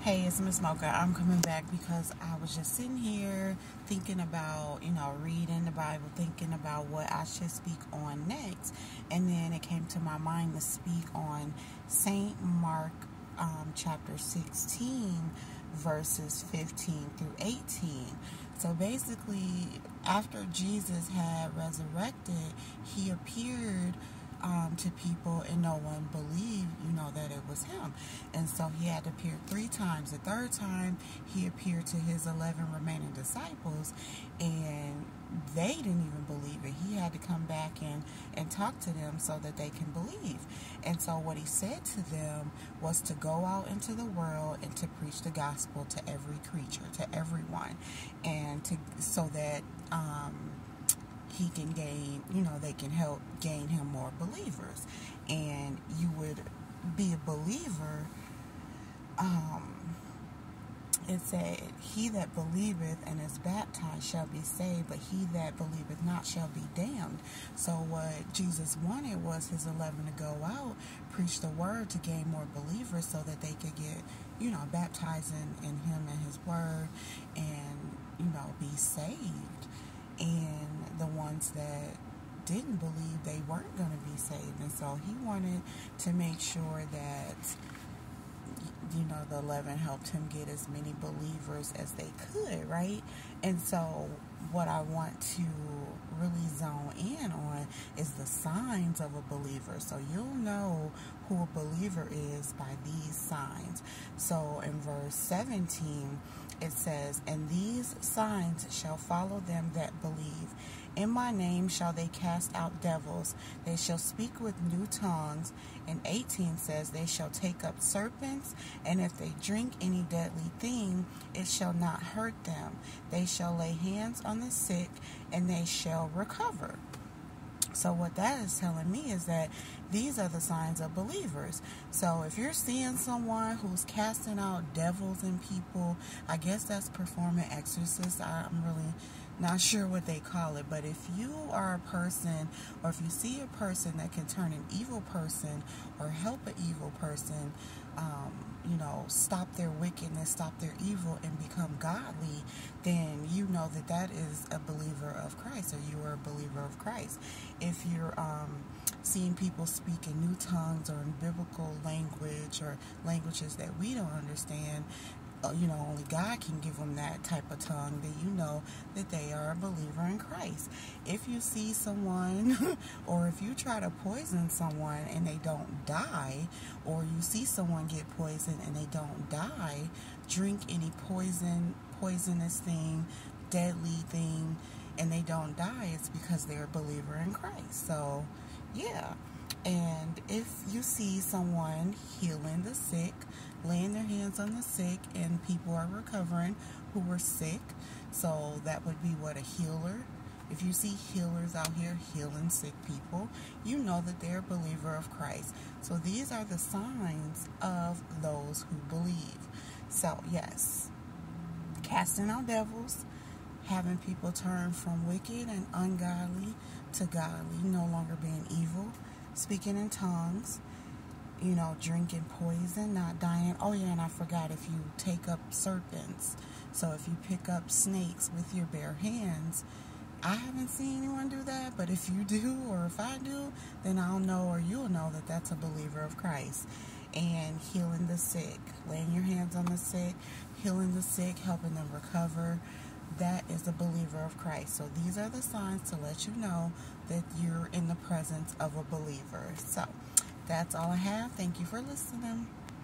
Hey, it's Miss Mocha. I'm coming back because I was just sitting here thinking about, reading the Bible, thinking about what I should speak on next. And then it came to my mind to speak on St. Mark chapter 16, verses 15 through 18. So basically, after Jesus had resurrected, he appeared to people and no one believed, that it was him. And so he had appeared 3 times. The third time he appeared to his 11 remaining disciples and they didn't even believe it. He had to come back and talk to them so that they can believe. And so what he said to them was to go out into the world and to preach the gospel to every creature, to everyone, and so that he can gain, they can help gain him more believers. And you would be a believer. It said, he that believeth and is baptized shall be saved, but he that believeth not shall be damned. So what Jesus wanted was his 11 to go out, preach the word to gain more believers so that they could get, baptized in him and his word and, be saved. And the ones that didn't believe, they weren't going to be saved. And so he wanted to make sure that the 11 helped him get as many believers as they could, right? And so what I want to really zone in on is the signs of a believer. So you'll know who a believer is by these signs. So in verse 17, it says, "And these signs shall follow them that believe. In my name shall they cast out devils. They shall speak with new tongues." And 18 says, "They shall take up serpents, and if they drink any deadly thing, it shall not hurt them. They shall lay hands on the sick, and they shall recover." So what that is telling me is that these are the signs of believers. So if you're seeing someone who's casting out devils in people, I guess that's performing exorcists. I'm really not sure what they call it. But if you are a person, or if you see a person that can turn an evil person or help an evil person, stop their wickedness, stop their evil, and become godly, then you know that that is a believer of Christ, or you are a believer of Christ. If you're seeing people speak in new tongues or in biblical language or languages that we don't understand, only God can give them that type of tongue, then you know that they are a believer in Christ. If you see someone, or if you try to poison someone and they don't die, or you see someone get poisoned and they don't die, drink any poisonous thing, deadly thing, and they don't die, it's because they're a believer in Christ. So, yeah. And if you see someone healing the sick, laying their hands on the sick, and people are recovering who were sick, so that would be what a healer. If you see healers out here healing sick people, you know that they're a believer of Christ. So these are the signs of those who believe. So yes, casting out devils, having people turn from wicked and ungodly to godly, no longer being evil, speaking in tongues, drinking poison, not dying. Oh yeah, and I forgot, if you take up serpents, so if you pick up snakes with your bare hands, I haven't seen anyone do that, but if you do, or if I do, then I'll know, or you'll know, that that's a believer of Christ. And healing the sick, laying your hands on the sick, healing the sick, helping them recover, that is a believer of Christ. So these are the signs to let you know that you're in the presence of a believer. So that's all I have. Thank you for listening.